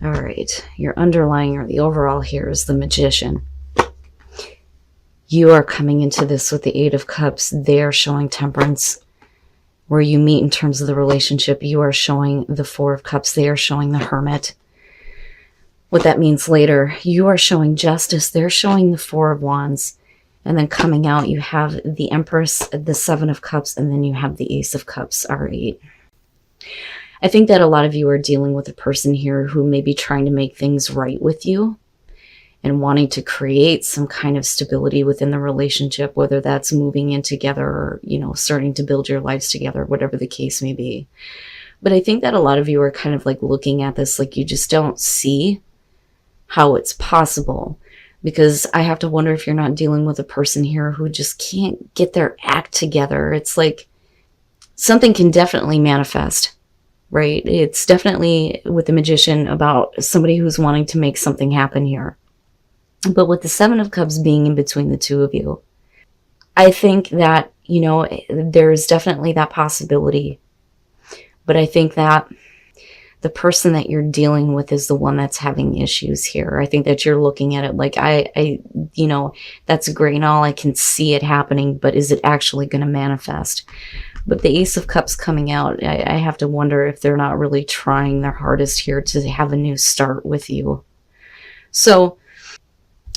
All right, your underlying or the overall here is the Magician. You are coming into this with the Eight of Cups. They are showing Temperance. Where you meet in terms of the relationship, you are showing the Four of Cups. They are showing the Hermit. What that means later, you are showing Justice. They're showing the Four of Wands. And then coming out, you have the Empress, the Seven of Cups, and then you have the Ace of Cups, all right. I think that a lot of you are dealing with a person here who may be trying to make things right with you and wanting to create some kind of stability within the relationship, whether that's moving in together or, you know, starting to build your lives together, whatever the case may be. But I think that a lot of you are kind of like looking at this like you just don't see how it's possible, because I have to wonder if you're not dealing with a person here who just can't get their act together. It's like something can definitely manifest, right? It's definitely with the Magician about somebody who's wanting to make something happen here. But with the Seven of Cups being in between the two of you, I think that, you know, there's definitely that possibility. But I think that the person that you're dealing with is the one that's having issues here. I think that you're looking at it like, you know, that's great and all, I can see it happening, but is it actually going to manifest? But the Ace of Cups coming out, I have to wonder if they're not really trying their hardest here to have a new start with you. So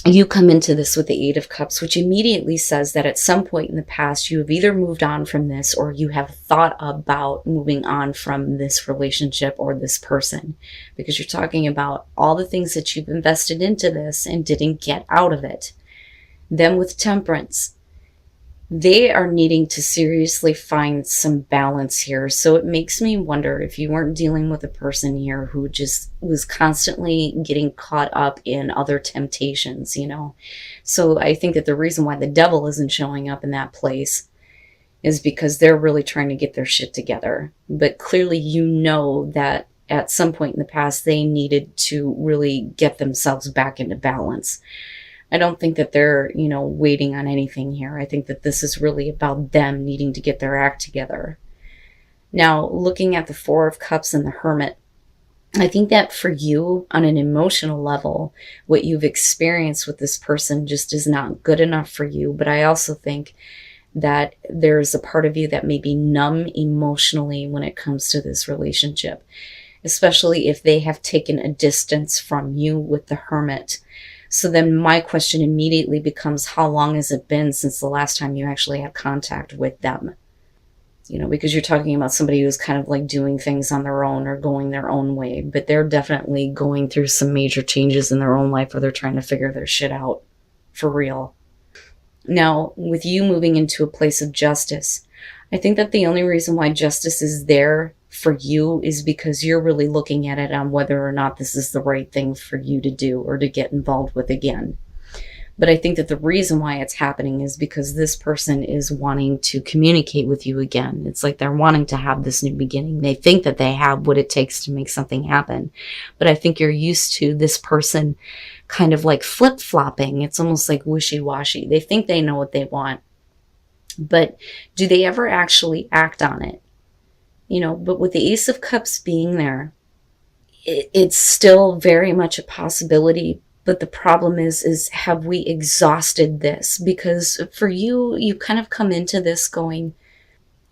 you come into this with the Eight of Cups, which immediately says that at some point in the past, you have either moved on from this or you have thought about moving on from this relationship or this person, because you're talking about all the things that you've invested into this and didn't get out of it. Then with Temperance, they are needing to seriously find some balance here. So it makes me wonder if you weren't dealing with a person here who just was constantly getting caught up in other temptations, you know. So I think that the reason why the Devil isn't showing up in that place is because they're really trying to get their shit together. But clearly you know that at some point in the past they needed to really get themselves back into balance. I don't think that they're, you know, waiting on anything here. I think that this is really about them needing to get their act together. Now, looking at the Four of Cups and the Hermit, I think that for you, on an emotional level, what you've experienced with this person just is not good enough for you. But I also think that there's a part of you that may be numb emotionally when it comes to this relationship, especially if they have taken a distance from you with the Hermit. So then my question immediately becomes, how long has it been since the last time you actually had contact with them? You know, because you're talking about somebody who's kind of like doing things on their own or going their own way, but they're definitely going through some major changes in their own life where they're trying to figure their shit out for real. Now, with you moving into a place of justice, I think that the only reason why justice is there for you is because you're really looking at it on whether or not this is the right thing for you to do or to get involved with again. But I think that the reason why it's happening is because this person is wanting to communicate with you again. It's like they're wanting to have this new beginning. They think that they have what it takes to make something happen. But I think you're used to this person kind of like flip-flopping. It's almost like wishy-washy. They think they know what they want, but do they ever actually act on it? You know, but with the Ace of Cups being there, it's still very much a possibility. But the problem is have we exhausted this? Because for you, you kind of come into this going,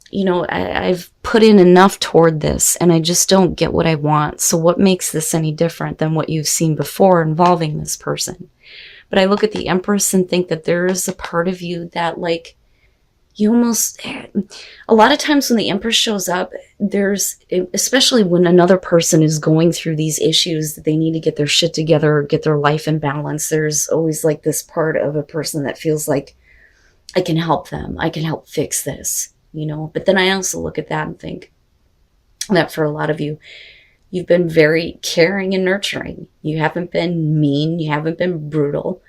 you know, I've put in enough toward this and I just don't get what I want. So what makes this any different than what you've seen before involving this person? But I look at the Empress and think that there is a part of you that, like, you almost, a lot of times when the Empress shows up, there's, especially when another person is going through these issues that they need to get their shit together, get their life in balance, there's always like this part of a person that feels like, I can help them, I can help fix this, you know. But then I also look at that and think that for a lot of you, you've been very caring and nurturing. You haven't been mean, you haven't been brutal.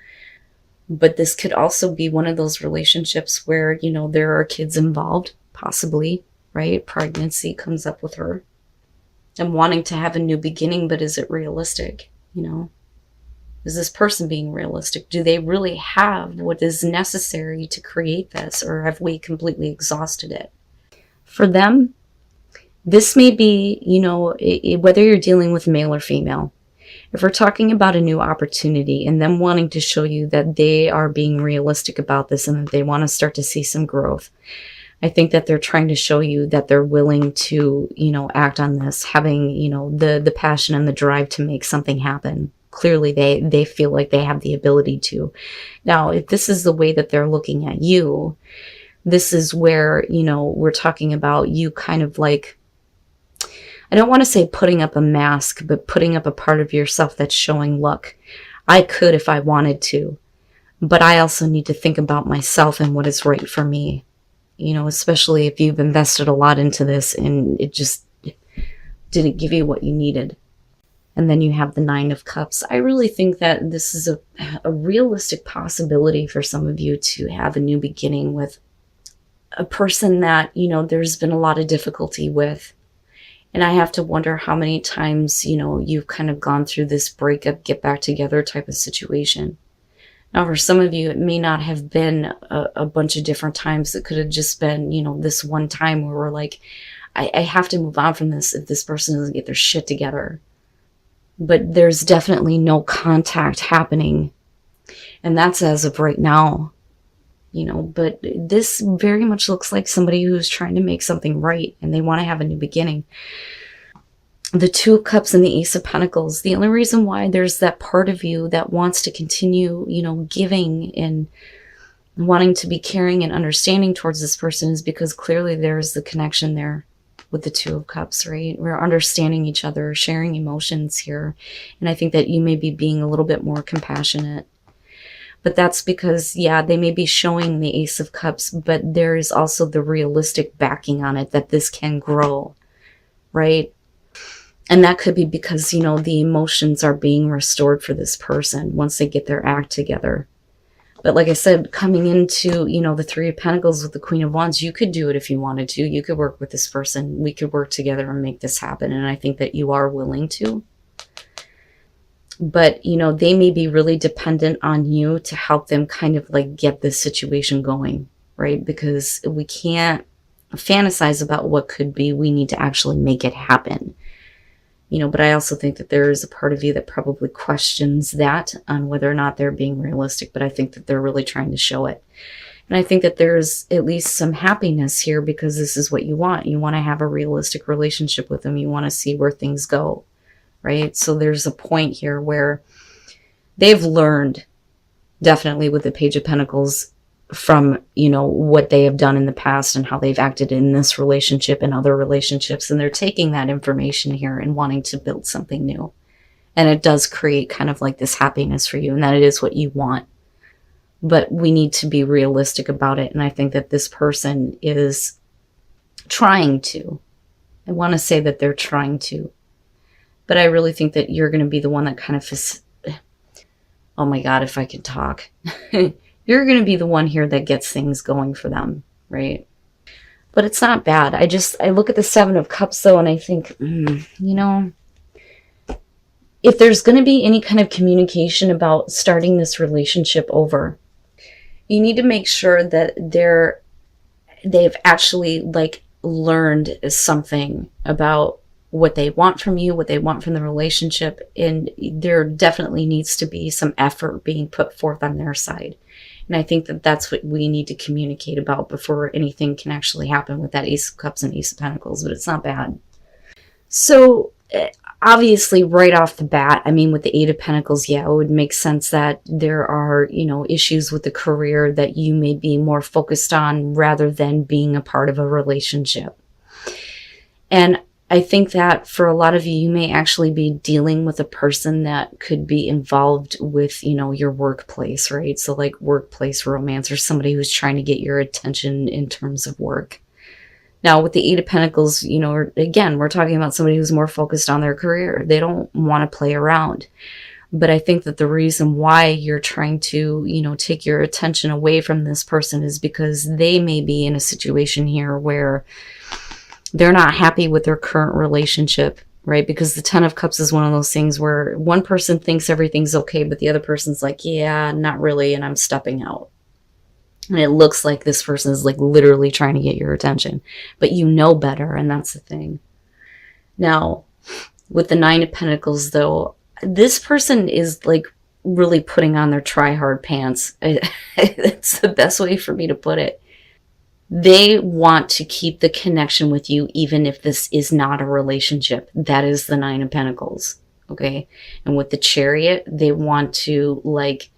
But this could also be one of those relationships where, you know, there are kids involved, possibly, right? Pregnancy comes up with her. And wanting to have a new beginning, but is it realistic? You know, is this person being realistic? Do they really have what is necessary to create this? Or have we completely exhausted it? For them, this may be, you know, whether you're dealing with male or female, If we're talking about a new opportunity and them wanting to show you that they are being realistic about this and that they want to start to see some growth, I think that they're trying to show you that they're willing to, act on this, having, the passion and the drive to make something happen. Clearly, they feel like they have the ability to. Now, if this is the way that they're looking at you, this is where, we're talking about you kind of like, I don't want to say putting up a mask, but putting up a part of yourself that's showing, look, I could if I wanted to, but I also need to think about myself and what is right for me. Especially if you've invested a lot into this and it just didn't give you what you needed. And then you have the 9 of Cups. I really think that this is a realistic possibility for some of you to have a new beginning with a person that, there's been a lot of difficulty with. And I have to wonder how many times, you've kind of gone through this breakup, get back together type of situation. Now, for some of you, it may not have been a bunch of different times. It could have just been, this one time where we're like, I have to move on from this if this person doesn't get their shit together. But there's definitely no contact happening. And that's as of right now. But this very much looks like somebody who's trying to make something right and they want to have a new beginning. The 2 of Cups and the Ace of Pentacles, the only reason why there's that part of you that wants to continue, giving and wanting to be caring and understanding towards this person is because clearly there's the connection there with the 2 of Cups, right? We're understanding each other, sharing emotions here. And I think that you may be being a little bit more compassionate. But that's because, yeah, they may be showing the Ace of Cups, but there is also the realistic backing on it that this can grow, right? And that could be because, the emotions are being restored for this person once they get their act together. But like I said, coming into, the 3 of Pentacles with the Queen of Wands, you could do it if you wanted to. You could work with this person. We could work together and make this happen. And I think that you are willing to. But, they may be really dependent on you to help them kind of like get this situation going, right? Because we can't fantasize about what could be. We need to actually make it happen. But I also think that there is a part of you that probably questions that on whether or not they're being realistic. But I think that they're really trying to show it. And I think that there's at least some happiness here because this is what you want. You want to have a realistic relationship with them. You want to see where things go. Right? So there's a point here where they've learned, definitely with the Page of Pentacles, from, what they have done in the past and how they've acted in this relationship and other relationships. And they're taking that information here and wanting to build something new. And it does create kind of like this happiness for you, and that it is what you want. But we need to be realistic about it. And I think that this person is trying to. I want to say that they're trying to. But I really think that you're going to be the one that kind of, oh my God, if I can talk. You're going to be the one here that gets things going for them, right? But it's not bad. I look at the 7 of Cups though, and I think, if there's going to be any kind of communication about starting this relationship over, you need to make sure that they've actually like learned something about what they want from you, what they want from the relationship. And there definitely needs to be some effort being put forth on their side. And I think that that's what we need to communicate about before anything can actually happen with that Ace of Cups and Ace of Pentacles, but it's not bad. So obviously right off the bat, I mean, with the 8 of Pentacles, yeah, it would make sense that there are, issues with the career that you may be more focused on rather than being a part of a relationship. And I think that for a lot of you, you may actually be dealing with a person that could be involved with, your workplace, right? So like workplace romance, or somebody who's trying to get your attention in terms of work. Now with the 8 of Pentacles, again, we're talking about somebody who's more focused on their career. They don't want to play around. But I think that the reason why you're trying to, take your attention away from this person is because they may be in a situation here where they're not happy with their current relationship, right? Because the 10 of Cups is one of those things where one person thinks everything's okay, but the other person's like, yeah, not really, and I'm stepping out. And it looks like this person is like literally trying to get your attention, but you know better, and that's the thing. Now, with the 9 of Pentacles, though, this person is like really putting on their try-hard pants. It's the best way for me to put it. They want to keep the connection with you, even if this is not a relationship. That is the Nine of Pentacles. Okay. And with the Chariot, they want to like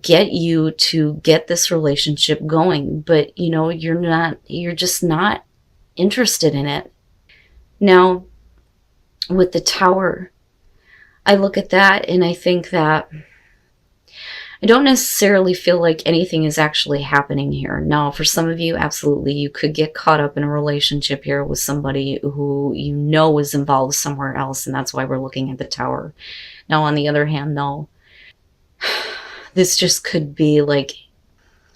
get you to get this relationship going. But you know, you're just not interested in it. Now, with the Tower, I look at that and I think that I don't necessarily feel like anything is actually happening here. Now, for some of you, absolutely, you could get caught up in a relationship here with somebody who you know is involved somewhere else, and that's why we're looking at the Tower. Now, on the other hand, no. This just could be like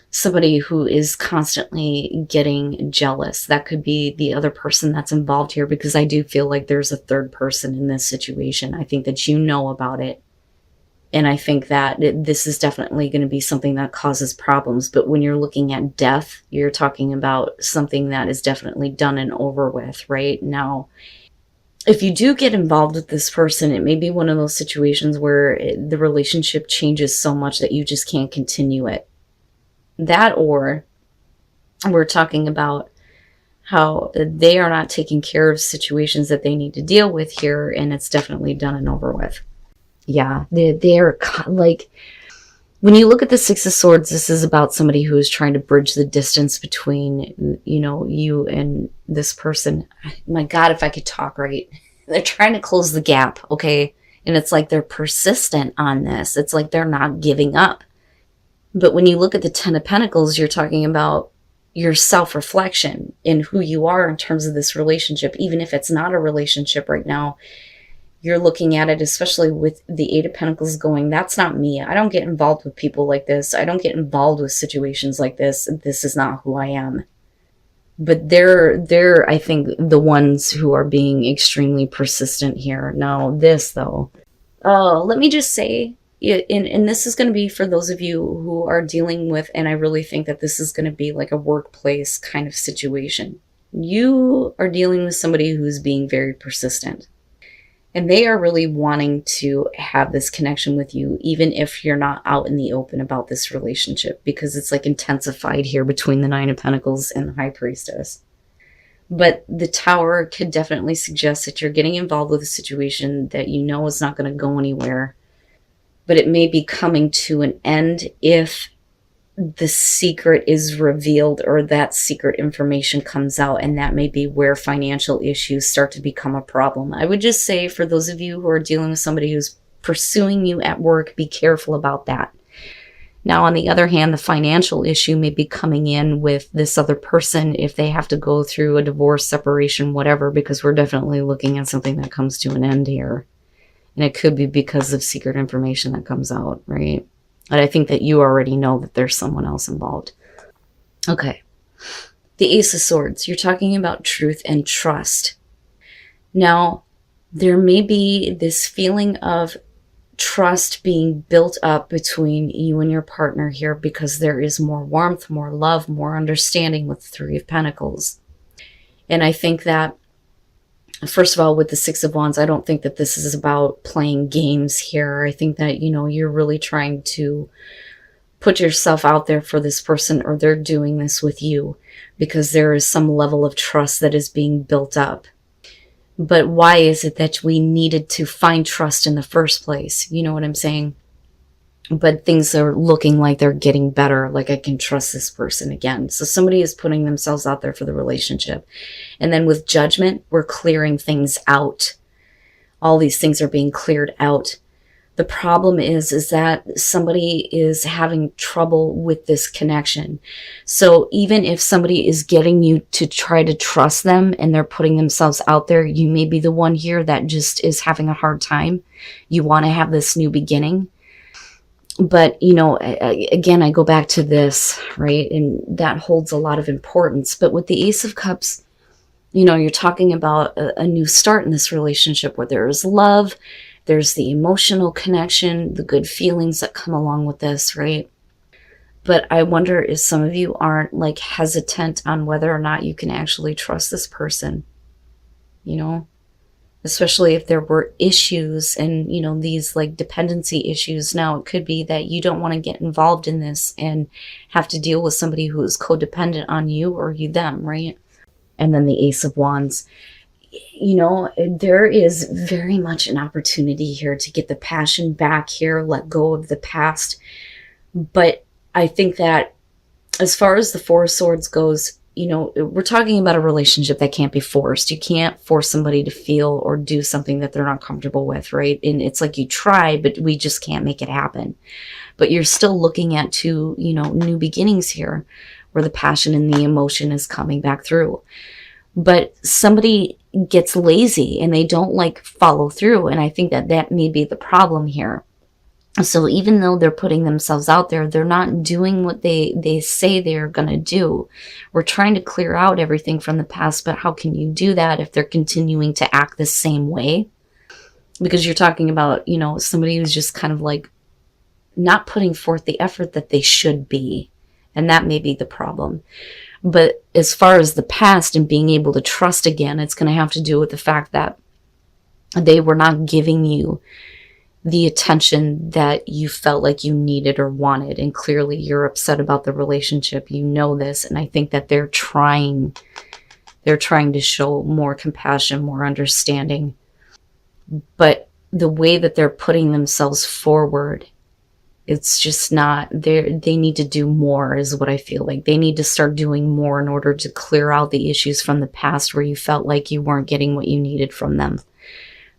somebody who is constantly getting jealous. That could be the other person that's involved here, because I do feel like there's a third person in this situation. I think that you know about it. And I think that this is definitely going to be something that causes problems. But when you're looking at death, you're talking about something that is definitely done and over with, right? Now, if you do get involved with this person, it may be one of those situations where the relationship changes so much that you just can't continue it. That, or we're talking about how they are not taking care of situations that they need to deal with here, and it's definitely done and over with. Yeah, they're like, when you look at the Six of Swords, this is about somebody who is trying to bridge the distance between, you know, you and this person. My God, if I could talk right. They're trying to close the gap, okay? And it's like they're persistent on this. It's like they're not giving up. But when you look at the Ten of Pentacles, you're talking about your self-reflection in who you are in terms of this relationship. Even if it's not a relationship right now, you're looking at it, especially with the Eight of Pentacles going, that's not me. I don't get involved with people like this. I don't get involved with situations like this. This is not who I am. But they're, I think, the ones who are being extremely persistent here. Now, this, though. Let me just say, and this is going to be for those of you who are dealing with, and I really think that this is going to be like a workplace kind of situation. You are dealing with somebody who's being very persistent. And they are really wanting to have this connection with you, even if you're not out in the open about this relationship, because it's like intensified here between the Nine of Pentacles and the High Priestess. But the Tower could definitely suggest that you're getting involved with a situation that you know is not going to go anywhere. But it may be coming to an end if the secret is revealed or that secret information comes out, and that may be where financial issues start to become a problem. I would just say, for those of you who are dealing with somebody who's pursuing you at work, be careful about that. Now, on the other hand, the financial issue may be coming in with this other person if they have to go through a divorce, separation, whatever, because we're definitely looking at something that comes to an end here. And it could be because of secret information that comes out, right? And I think that you already know that there's someone else involved. Okay. The Ace of Swords. You're talking about truth and trust. Now, there may be this feeling of trust being built up between you and your partner here, because there is more warmth, more love, more understanding with the Three of Pentacles. And I think that, first of all, with the Six of Wands, I don't think that this is about playing games here. I think that, you know, you're really trying to put yourself out there for this person, or they're doing this with you, because there is some level of trust that is being built up. But why is it that we needed to find trust in the first place? You know what I'm saying? But things are looking like they're getting better, like I can trust this person again. So somebody is putting themselves out there for the relationship. And then with Judgment, we're clearing things out. All these things are being cleared out. The problem is that somebody is having trouble with this connection. So even if somebody is getting you to try to trust them and they're putting themselves out there, you may be the one here that just is having a hard time. You want to have this new beginning. But, you know, again, I go back to this, right? And that holds a lot of importance. But with the Ace of Cups, you know, you're talking about a new start in this relationship where there is love, there's the emotional connection, the good feelings that come along with this, right? But I wonder if some of you aren't like hesitant on whether or not you can actually trust this person, you know? especially if there were issues and, you know, these like dependency issues. Now it could be that you don't want to get involved in this and have to deal with somebody who is codependent on you or you them, right? And then the Ace of Wands. You know, there is very much an opportunity here to get the passion back here, let go of the past. But I think that as far as the Four of Swords goes, you know, we're talking about a relationship that can't be forced. You can't force somebody to feel or do something that they're not comfortable with, right? And it's like you try, but we just can't make it happen. But you're still looking at two, you know, new beginnings here where the passion and the emotion is coming back through. But somebody gets lazy and they don't like follow through. And I think that that may be the problem here. So even though they're putting themselves out there, they're not doing what they say they're going to do. We're trying to clear out everything from the past, but how can you do that if they're continuing to act the same way? Because you're talking about, you know, somebody who's just kind of like not putting forth the effort that they should be. And that may be the problem. But as far as the past and being able to trust again, it's going to have to do with the fact that they were not giving you the attention that you felt like you needed or wanted. And clearly you're upset about the relationship. You know this. And I think that they're trying to show more compassion, more understanding. But the way that they're putting themselves forward, it's just not, they need to do more is what I feel like. They need to start doing more in order to clear out the issues from the past where you felt like you weren't getting what you needed from them.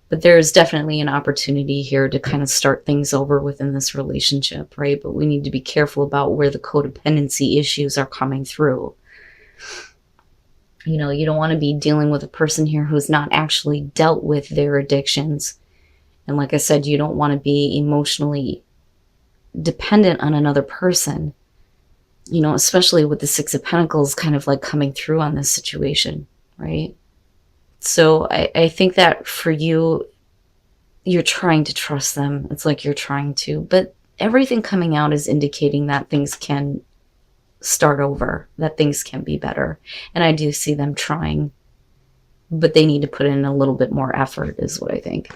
But there's definitely an opportunity here to kind of start things over within this relationship, right? But we need to be careful about where the codependency issues are coming through. You know, you don't want to be dealing with a person here who's not actually dealt with their addictions. And like I said, you don't want to be emotionally dependent on another person, you know, especially with the Six of Pentacles kind of like coming through on this situation, right? So I think that for you, you're trying to trust them. It's like you're trying to, but everything coming out is indicating that things can start over, that things can be better. And I do see them trying, but they need to put in a little bit more effort is what I think.